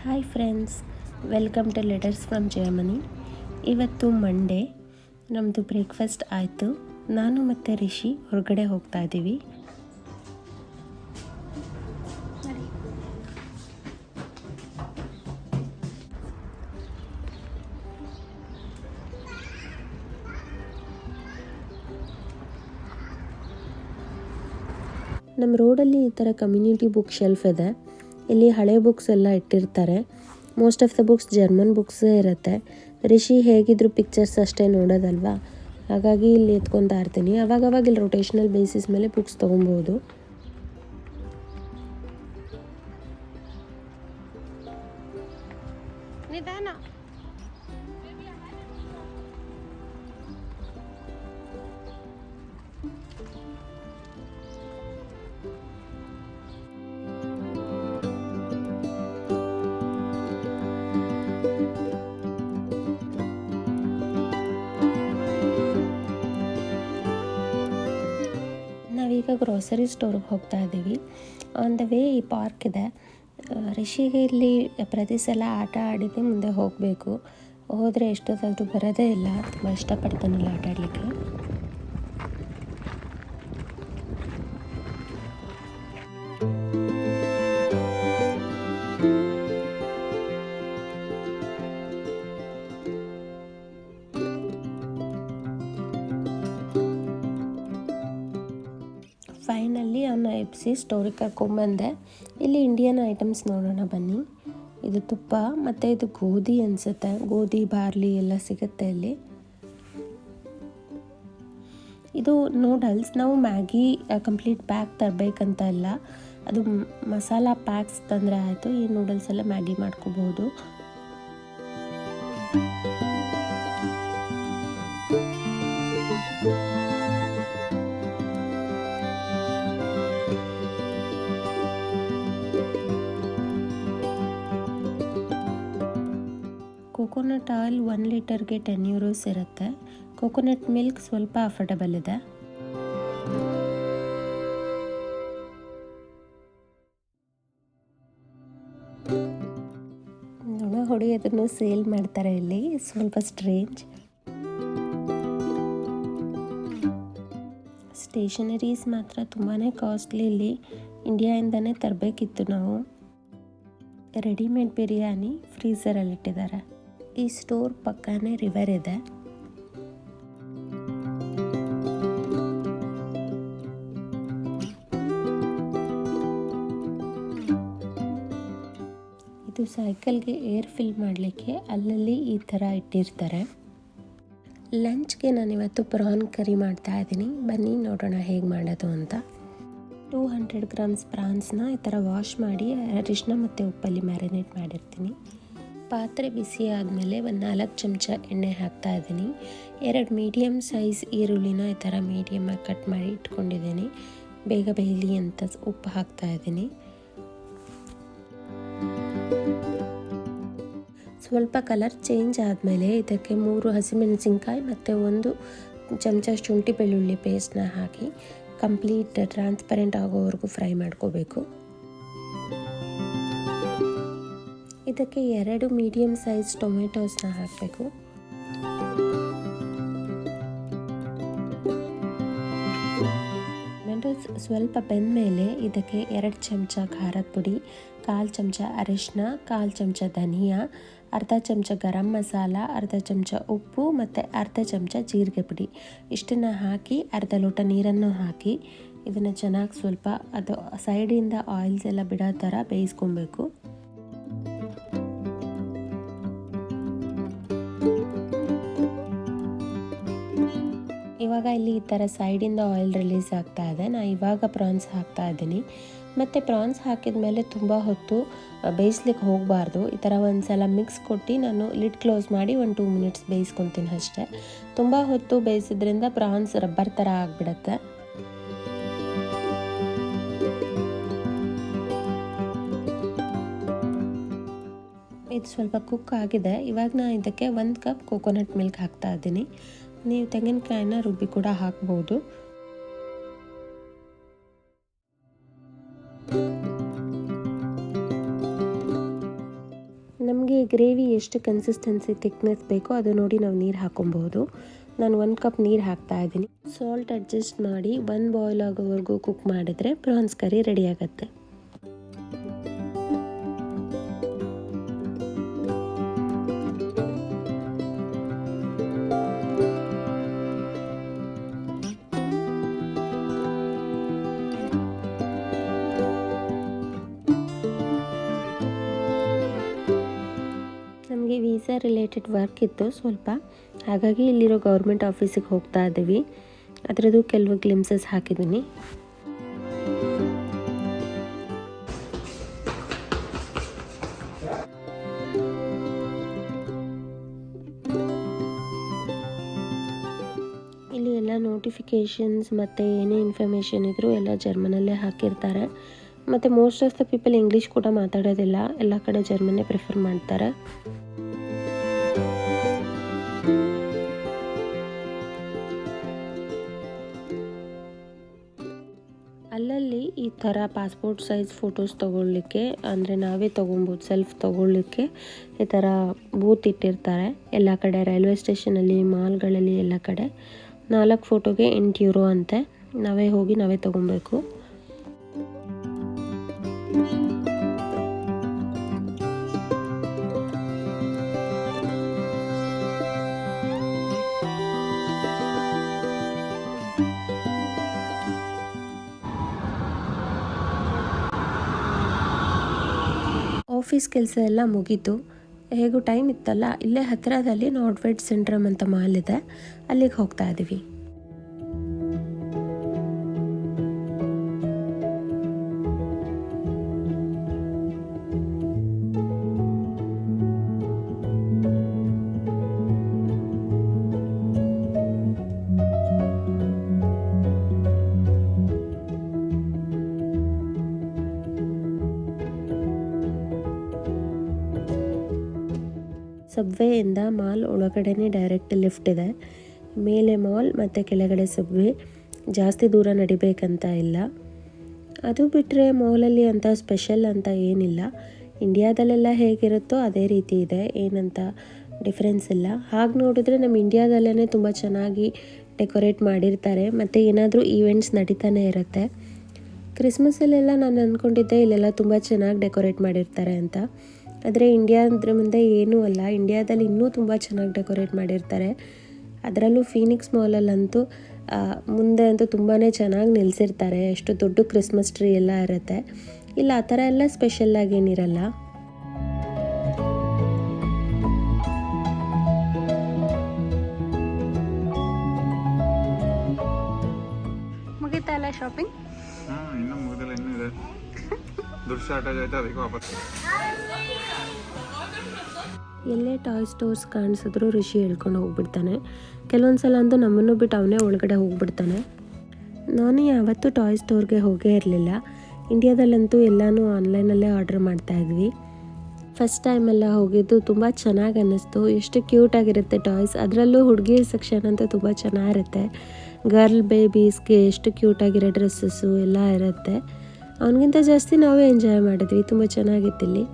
Hi friends, welcome to letters from Germany. ಇವತ್ತು Monday, ನಮ್ಮದು breakfast ಆಯಿತು. ನಾನು ಮತ್ತು ರಿಷಿ ಹೊರಗಡೆ ಹೋಗ್ತಾ ಇದ್ದೀವಿ. ನಮ್ಮ ರೋಡಲ್ಲಿ ಈ ಥರ ಕಮ್ಯುನಿಟಿ ಬುಕ್ ಶೆಲ್ಫ್ ಇದೆ. ಇಲ್ಲಿ ಹಳೆ ಬುಕ್ಸ್ ಎಲ್ಲ ಇಟ್ಟಿರ್ತಾರೆ. Most of the books German ಬುಕ್ಸೇ ಇರುತ್ತೆ. ರಿಷಿ ಹೇಗಿದ್ರು ಪಿಕ್ಚರ್ಸ್ ಅಷ್ಟೇ ನೋಡೋದಲ್ವಾ, ಹಾಗಾಗಿ ಇಲ್ಲಿ ಎತ್ಕೊತಾ ಇರ್ತೀನಿ. ಅವಾಗವಾಗ ಇಲ್ಲಿ ರೊಟೇಷ್ನಲ್ ಬೇಸಿಸ್ ಮೇಲೆ ಬುಕ್ಸ್ ತೊಗೊಬೋದು. ನಿಧಾನ. ನಾವೀಗ ಗ್ರೋಸರಿ ಸ್ಟೋರ್ಗೆ ಹೋಗ್ತಾ ಇದ್ದೀವಿ. ಆನ್ ದ ವೇ ಈ ಪಾರ್ಕ್ ಇದೆ. ರಿಷಿಗೆ ಇಲ್ಲಿ ಪ್ರತಿ ಸಲ ಆಟ ಆಡಿದ್ದೇ ಮುಂದೆ ಹೋಗಬೇಕು. ಹೋದರೆ ಎಷ್ಟೊತ್ತಾದರೂ ಬರೋದೇ ಇಲ್ಲ. ತುಂಬ ಇಷ್ಟಪಡ್ತಾನಲ್ಲ ಆಟ ಆಡಲಿಕ್ಕೆ. ಫೈನಲ್ಲಿ ಅವನ್ನ ಎಬ್ಸಿ ಸ್ಟೋರಿಗೆ ಕರ್ಕೊಂಬಂದೆ. ಇಲ್ಲಿ ಇಂಡಿಯನ್ ಐಟಮ್ಸ್ ನೋಡೋಣ ಬನ್ನಿ. ಇದು ತುಪ್ಪ ಮತ್ತು ಇದು ಗೋಧಿ ಅನಿಸುತ್ತೆ. ಗೋಧಿ, ಬಾರ್ಲಿ ಎಲ್ಲ ಸಿಗುತ್ತೆ ಇಲ್ಲಿ. ಇದು ನೂಡಲ್ಸ್. ನಾವು ಮ್ಯಾಗಿ ಕಂಪ್ಲೀಟ್ ಪ್ಯಾಕ್ ತರಬೇಕಂತ ಇಲ್ಲ, ಅದು ಮಸಾಲ ಪ್ಯಾಕ್ಸ್ ತಂದರೆ ಆಯಿತು. ಈ ನೂಡಲ್ಸ್ ಎಲ್ಲ ಮ್ಯಾಗಿ ಮಾಡ್ಕೋಬಹುದು. ಕೋಕೋನಟ್ ಆಯಿಲ್ 1 ಲೀಟರ್ಗೆ 10 euros ಇರುತ್ತೆ. ಕೋಕೋನಟ್ ಮಿಲ್ಕ್ ಸ್ವಲ್ಪ ಅಫೋರ್ಡಬಲ್ ಇದೆ. ನೊಣ ಹೊಡೆಯೋದನ್ನು ಸೇಲ್ ಮಾಡ್ತಾರೆ ಇಲ್ಲಿ, ಸ್ವಲ್ಪ ಸ್ಟ್ರೇಂಜ್. ಸ್ಟೇಷನರೀಸ್ ಮಾತ್ರ ತುಂಬಾ ಕಾಸ್ಟ್ಲಿ ಇಲ್ಲಿ. ಇಂಡಿಯಾಯಿಂದನೇ ತರಬೇಕಿತ್ತು ನಾವು. ರೆಡಿಮೇಡ್ ಬಿರಿಯಾನಿ ಫ್ರೀಝರಲ್ಲಿಟ್ಟಿದ್ದಾರೆ. ಈ ಸ್ಟೋರ್ ಪಕ್ಕನೇ ರಿವರ್ ಇದೆ. ಇದು ಸೈಕಲ್ಗೆ ಏರ್ ಫಿಲ್ ಮಾಡಲಿಕ್ಕೆ ಅಲ್ಲಲ್ಲಿ ಈ ಥರ ಇಟ್ಟಿರ್ತಾರೆ. ಲಂಚ್ಗೆ ನಾನಿವತ್ತು ಪ್ರಾನ್ ಕರಿ ಮಾಡ್ತಾ ಇದ್ದೀನಿ. ಬನ್ನಿ ನೋಡೋಣ ಹೇಗೆ ಮಾಡೋದು ಅಂತ. 200 ಗ್ರಾಮ್ಸ್ ಪ್ರಾನ್ಸ್ನ ಈ ಥರ ವಾಶ್ ಮಾಡಿ ಅರಿಶಿನ ಮತ್ತು ಉಪ್ಪಲ್ಲಿ ಮ್ಯಾರಿನೇಟ್ ಮಾಡಿರ್ತೀನಿ. ಪಾತ್ರೆ ಬಿಸಿ ಆದಮೇಲೆ 4 ಚಮಚ ಎಣ್ಣೆ ಹಾಕ್ತಾ ಇದ್ದೀನಿ. 2 ಮೀಡಿಯಮ್ ಸೈಜ್ ಈರುಳ್ಳಿನ ಈ ಥರ ಮೀಡಿಯಮಾಗಿ ಕಟ್ ಮಾಡಿ ಇಟ್ಕೊಂಡಿದ್ದೀನಿ. ಬೇಗ ಬೇಯಲಿ ಅಂತ ಉಪ್ಪು ಹಾಕ್ತಾ ಇದ್ದೀನಿ. ಸ್ವಲ್ಪ ಕಲರ್ ಚೇಂಜ್ ಆದಮೇಲೆ ಇದಕ್ಕೆ 3 ಹಸಿಮೆಣಸಿನ್ಕಾಯಿ ಮತ್ತು 1 ಚಮಚ ಶುಂಠಿ ಬೆಳ್ಳುಳ್ಳಿ ಪೇಸ್ಟ್ನ ಹಾಕಿ ಕಂಪ್ಲೀಟ್ ಟ್ರಾನ್ಸ್ಪರೆಂಟ್ ಆಗೋವರೆಗೂ ಫ್ರೈ ಮಾಡ್ಕೋಬೇಕು. ಇದಕ್ಕೆ 2 ಮೀಡಿಯಮ್ ಸೈಜ್ ಟೊಮೆಟೊಸ್ನ ಹಾಕಬೇಕು. ಟೊಮೆಟೊಸ್ ಸ್ವಲ್ಪ ಬೆಂದ ಮೇಲೆ ಇದಕ್ಕೆ 2 ಚಮಚ ಖಾರದ ಪುಡಿ, 1/4 ಚಮಚ ಅರಿಶಿನ, 1/4 ಚಮಚ ಧನಿಯಾ, ಅರ್ಧ ಚಮಚ ಗರಂ ಮಸಾಲ, ಅರ್ಧ ಚಮಚ ಉಪ್ಪು ಮತ್ತು ಅರ್ಧ ಚಮಚ ಜೀರಿಗೆ ಪುಡಿ ಇಷ್ಟನ್ನು ಹಾಕಿ ಅರ್ಧ ಲೋಟ ನೀರನ್ನು ಹಾಕಿ ಇದನ್ನು ಚೆನ್ನಾಗಿ ಸ್ವಲ್ಪ ಅದು ಸೈಡಿಂದ ಆಯಿಲ್ಸ್ ಎಲ್ಲ ಬಿಡೋ ಥರ ಬೇಯಿಸ್ಕೊಬೇಕು. ಇವಾಗ ಇಲ್ಲಿ ಈ ಥರ ಸೈಡಿಂದ ಆಯಿಲ್ ರಿಲೀಸ್ ಆಗ್ತಾ ಇದೆ. ನಾನು ಇವಾಗ ಪ್ರಾನ್ಸ್ ಹಾಕ್ತಾ ಇದ್ದೀನಿ. ಮತ್ತು ಪ್ರಾನ್ಸ್ ಹಾಕಿದ ಮೇಲೆ ತುಂಬ ಹೊತ್ತು ಬೇಯಿಸ್ಲಿಕ್ಕೆ ಹೋಗಬಾರ್ದು. ಈ ಥರ ಒಂದು ಸಲ ಮಿಕ್ಸ್ ಕೊಟ್ಟು ನಾನು ಲಿಡ್ ಕ್ಲೋಸ್ ಮಾಡಿ 1-2 ಮಿನಿಟ್ಸ್ ಬೇಯಿಸ್ಕೊತೀನಿ ಅಷ್ಟೇ. ತುಂಬ ಹೊತ್ತು ಬೇಯಿಸಿದ್ರಿಂದ ಪ್ರಾನ್ಸ್ ರಬ್ಬರ್ ಥರ ಆಗಿಬಿಡುತ್ತೆ. ಇದು ಸ್ವಲ್ಪ ಕುಕ್ ಆಗಿದೆ. ಇವಾಗ ನಾನು ಇದಕ್ಕೆ 1 ಕಪ್ ಕೋಕೋನಟ್ ಮಿಲ್ಕ್ ಹಾಕ್ತಾ ಇದ್ದೀನಿ. ನೀವು ತೆಂಗಿನಕಾಯಿನ ರುಬ್ಬಿ ಕೂಡ ಹಾಕ್ಬೋದು. ನಮಗೆ ಗ್ರೇವಿ ಎಷ್ಟು ಕನ್ಸಿಸ್ಟೆನ್ಸಿ ಥಿಕ್ನೆಸ್ ಬೇಕೋ ಅದು ನೋಡಿ ನಾವು ನೀರು ಹಾಕೊಬಹುದು. ನಾನು 1 ಕಪ್ ನೀರು ಹಾಕ್ತಾಯಿದ್ದೀನಿ. ಸಾಲ್ಟ್ ಅಡ್ಜಸ್ಟ್ ಮಾಡಿ 1 ಬಾಯ್ಲ್ ಆಗೋವರೆಗೂ ಕುಕ್ ಮಾಡಿದರೆ ಪ್ರಾನ್ಸ್ ಕರಿ ರೆಡಿ ಆಗುತ್ತೆ. ನಮಗೆ ವೀಸಾ ರಿಲೇಟೆಡ್ ವರ್ಕ್ ಇತ್ತು ಸ್ವಲ್ಪ, ಹಾಗಾಗಿ ಇಲ್ಲಿರೋ ಗೌರ್ಮೆಂಟ್ ಆಫೀಸಿಗೆ ಹೋಗ್ತಾ ಇದ್ದೀವಿ. ಅದರದ್ದು ಕೆಲವು ಗ್ಲಿಮ್ಸಸ್ ಹಾಕಿದ್ದೀನಿ. ಇಲ್ಲಿ ಎಲ್ಲ ನೋಟಿಫಿಕೇಷನ್ಸ್ ಮತ್ತು ಏನೇ ಇನ್ಫಾರ್ಮೇಷನ್ ಇದ್ದರೂ ಎಲ್ಲ ಜರ್ಮನಲ್ಲೇ ಹಾಕಿರ್ತಾರೆ. ಮತ್ತು most of the people English ಕೂಡ ಮಾತಾಡೋದಿಲ್ಲ, ಎಲ್ಲ ಕಡೆ ಜರ್ಮನ್ನೇ ಪ್ರಿಫರ್ ಮಾಡ್ತಾರೆ. ಅಲ್ಲಲ್ಲಿ ಈ ಥರ ಪಾಸ್ಪೋರ್ಟ್ ಸೈಜ್ ಫೋಟೋಸ್ ತೊಗೊಳ್ಲಿಕ್ಕೆ, ಅಂದರೆ ನಾವೇ ತೊಗೊಬೋದು, ಸೆಲ್ಫ್ ತೊಗೊಳ್ಲಿಕ್ಕೆ ಈ ಥರ ಬೂತ್ ಇಟ್ಟಿರ್ತಾರೆ ಎಲ್ಲ ಕಡೆ, ರೈಲ್ವೆ ಸ್ಟೇಷನಲ್ಲಿ, ಮಾಲ್ಗಳಲ್ಲಿ ಎಲ್ಲ ಕಡೆ. 4 ಫೋಟೋಗೆ 8 ಯೂರೋ ಅಂತೆ. ನಾವೇ ಹೋಗಿ ನಾವೇ ತೊಗೊಬೇಕು. ಆಫೀಸ್ ಕೆಲಸ ಎಲ್ಲ ಮುಗೀತು. ಹೇಗೂ ಟೈಮ್ ಇತ್ತಲ್ಲ, ಇಲ್ಲೇ ಹತ್ತಿರದಲ್ಲಿ ನಾರ್ಡ್ವೆಡ್ ಸೆಂಟ್ರಮ್ ಅಂತ ಮಾಲ್ ಇದೆ, ಅಲ್ಲಿಗೆ ಹೋಗ್ತಾ ಇದ್ದೀವಿ. ಸಬ್ವೇಯಿಂದ ಮಾಲ್ ಒಳಗಡೆನೇ ಡೈರೆಕ್ಟ್ ಲಿಫ್ಟ್ ಇದೆ. ಮೇಲೆ ಮಾಲ್ ಮತ್ತು ಕೆಳಗಡೆ ಸಬ್ವೆ, ಜಾಸ್ತಿ ದೂರ ನಡಿಬೇಕಂತ ಇಲ್ಲ. ಅದು ಬಿಟ್ಟರೆ ಮಾಲಲ್ಲಿ ಅಂತ ಸ್ಪೆಷಲ್ ಅಂತ ಏನಿಲ್ಲ, ಇಂಡಿಯಾದಲ್ಲೆಲ್ಲ ಹೇಗಿರುತ್ತೋ ಅದೇ ರೀತಿ ಇದೆ, ಏನಂತ ಡಿಫ್ರೆನ್ಸ್ ಇಲ್ಲ. ಹಾಗೆ ನೋಡಿದ್ರೆ ನಮ್ಮ ಇಂಡಿಯಾದಲ್ಲೇ ತುಂಬ ಚೆನ್ನಾಗಿ ಡೆಕೋರೇಟ್ ಮಾಡಿರ್ತಾರೆ, ಮತ್ತು ಏನಾದರೂ ಈವೆಂಟ್ಸ್ ನಡೀತಾನೆ ಇರುತ್ತೆ. ಕ್ರಿಸ್ಮಸಲ್ಲೆಲ್ಲ ನಾನು ಅಂದ್ಕೊಂಡಿದ್ದೆ ಇಲ್ಲೆಲ್ಲ ತುಂಬ ಚೆನ್ನಾಗಿ ಡೆಕೋರೇಟ್ ಮಾಡಿರ್ತಾರೆ ಅಂತ, ಆದರೆ ಇಂಡಿಯಾ ಅಂದರೆ ಮುಂದೆ ಏನೂ ಅಲ್ಲ. ಇಂಡಿಯಾದಲ್ಲಿ ಇನ್ನೂ ತುಂಬ ಚೆನ್ನಾಗಿ ಡೆಕೋರೇಟ್ ಮಾಡಿರ್ತಾರೆ. ಅದರಲ್ಲೂ ಫೀನಿಕ್ಸ್ ಮಾಲಲ್ಲಂತೂ ಮುಂದೆ ಅಂತೂ ತುಂಬಾ ಚೆನ್ನಾಗಿ ನಿಲ್ಲಿಸಿರ್ತಾರೆ, ಎಷ್ಟು ದೊಡ್ಡ ಕ್ರಿಸ್ಮಸ್ ಟ್ರೀ ಎಲ್ಲ ಇರುತ್ತೆ. ಇಲ್ಲ ಆ ಥರ ಎಲ್ಲ ಸ್ಪೆಷಲ್ಲಾಗಿ ಏನಿರಲ್ಲ. ಮುಗಿತಾ ಇಲ್ಲ ಶಾಪಿಂಗ್? ಇನ್ನೂ ಮುಗಿದಿಲ್ಲ, ಇನ್ನೂ ಇದೆ. ದುಡ್ಡು ಶಾರ್ಟೇಜ್ ಆಯ್ತು, ಅದಕ್ಕೆ ವಾಪಸ್. ಎಲ್ಲೇ ಟಾಯ್ ಸ್ಟೋರ್ಸ್ ಕಾಣಿಸಿದ್ರು ರಿಷಿ ಹೇಳ್ಕೊಂಡು ಹೋಗ್ಬಿಡ್ತಾನೆ. ಕೆಲವೊಂದು ಸಲ ಅಂತೂ ನಮ್ಮನ್ನು ಬಿಟ್ಟು ಅವನೇ ಒಳಗಡೆ ಹೋಗ್ಬಿಡ್ತಾನೆ. ನಾನು ಯಾವತ್ತೂ ಟಾಯ್ ಸ್ಟೋರ್ಗೆ ಹೋಗೇ ಇರಲಿಲ್ಲ. ಇಂಡಿಯಾದಲ್ಲಂತೂ ಎಲ್ಲನೂ ಆನ್ಲೈನಲ್ಲೇ ಆರ್ಡ್ರ್ ಮಾಡ್ತಾಯಿದ್ವಿ. ಫಸ್ಟ್ ಟೈಮೆಲ್ಲ ಹೋಗಿದ್ದು ತುಂಬ ಚೆನ್ನಾಗಿ ಅನ್ನಿಸ್ತು. ಎಷ್ಟು ಕ್ಯೂಟಾಗಿರುತ್ತೆ ಟಾಯ್ಸ್, ಅದರಲ್ಲೂ ಹುಡುಗಿ ಸೆಕ್ಷನ್ ಅಂತೂ ತುಂಬ ಚೆನ್ನಾಗಿರುತ್ತೆ. ಗರ್ಲ್ ಬೇಬೀಸ್ಗೆ ಎಷ್ಟು ಕ್ಯೂಟಾಗಿರೋ ಡ್ರೆಸ್ಸಸ್ಸು ಎಲ್ಲ ಇರುತ್ತೆ. ಅವನಿಗಿಂತ ಜಾಸ್ತಿ ನಾವೇ ಎಂಜಾಯ್ ಮಾಡಿದ್ವಿ, ತುಂಬ ಚೆನ್ನಾಗಿತ್ತಿಲ್ಲಿ.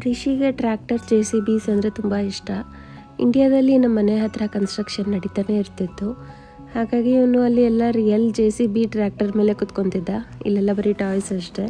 ರಿಷಿಗೆ ಟ್ರ್ಯಾಕ್ಟರ್ JCBs ಅಂದರೆ ತುಂಬ ಇಷ್ಟ. ಇಂಡಿಯಾದಲ್ಲಿ ನಮ್ಮ ಮನೆ ಹತ್ರ ಕನ್ಸ್ಟ್ರಕ್ಷನ್ ನಡೀತಾನೆ ಇರ್ತಿತ್ತು. ಹಾಗಾಗಿ ಇವನು ಅಲ್ಲಿ ಎಲ್ಲ ರಿಯಲ್ JCB ಟ್ರ್ಯಾಕ್ಟರ್ ಮೇಲೆ ಕುತ್ಕೊತಿದ್ದ. ಇಲ್ಲೆಲ್ಲ ಬರೀ ಟಾಯ್ಸ್ ಅಷ್ಟೇ.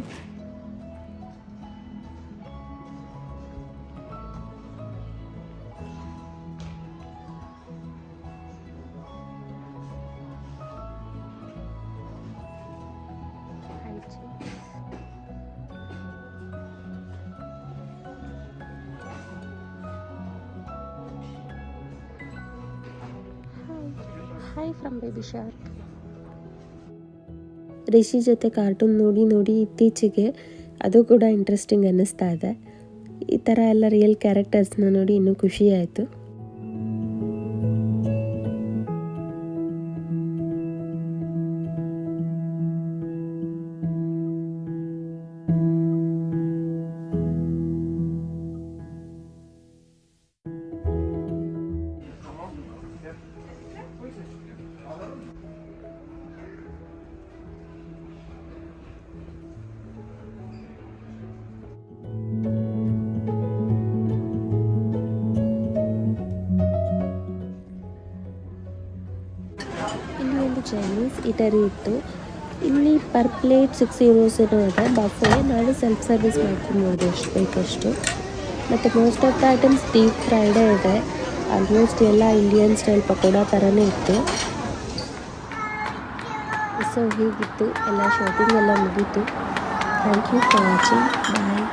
Hi from baby shark. Rishi ಜೊತೆ ಕಾರ್ಟೂನ್ ನೋಡಿ ನೋಡಿ ಇತ್ತೀಚೆಗೆ ಅದು ಕೂಡ ಇಂಟ್ರೆಸ್ಟಿಂಗ್ ಅನ್ನಿಸ್ತಾ ಇದೆ. ಈ ಥರ ಎಲ್ಲ ರಿಯಲ್ ಕ್ಯಾರೆಕ್ಟರ್ಸ್ನ ನೋಡಿ ಇನ್ನೂ ಖುಷಿ ಆಯಿತು. ಇಲ್ಲಿ ಒಂದು ಚೈನೀಸ್ ಇಟರಿ ಇತ್ತು. ಇಲ್ಲಿ ಪರ್ ಪ್ಲೇಟ್ 6 euros ಏನೋ ಇದೆ. ಬಫೆ ನಾಳೆ ಸೆಲ್ಫ್ ಸರ್ವಿಸ್ ಮಾಡ್ಕೊಬೋದು ಎಷ್ಟು ಬೇಕಷ್ಟು. ಮತ್ತು most of the items deep fried ಇದೆ. ಆಲ್ಮೋಸ್ಟ್ ಎಲ್ಲ ಇಂಡಿಯನ್ ಸ್ಟೈಲ್ ಪಕೋಡ ಥರನೇ ಇತ್ತು. ಸೊ ಹೀಗಿತ್ತು ಎಲ್ಲ ಶಾಪಿಂಗ್ ಎಲ್ಲ ಮುಗೀತು. Thank you for watching. Bye.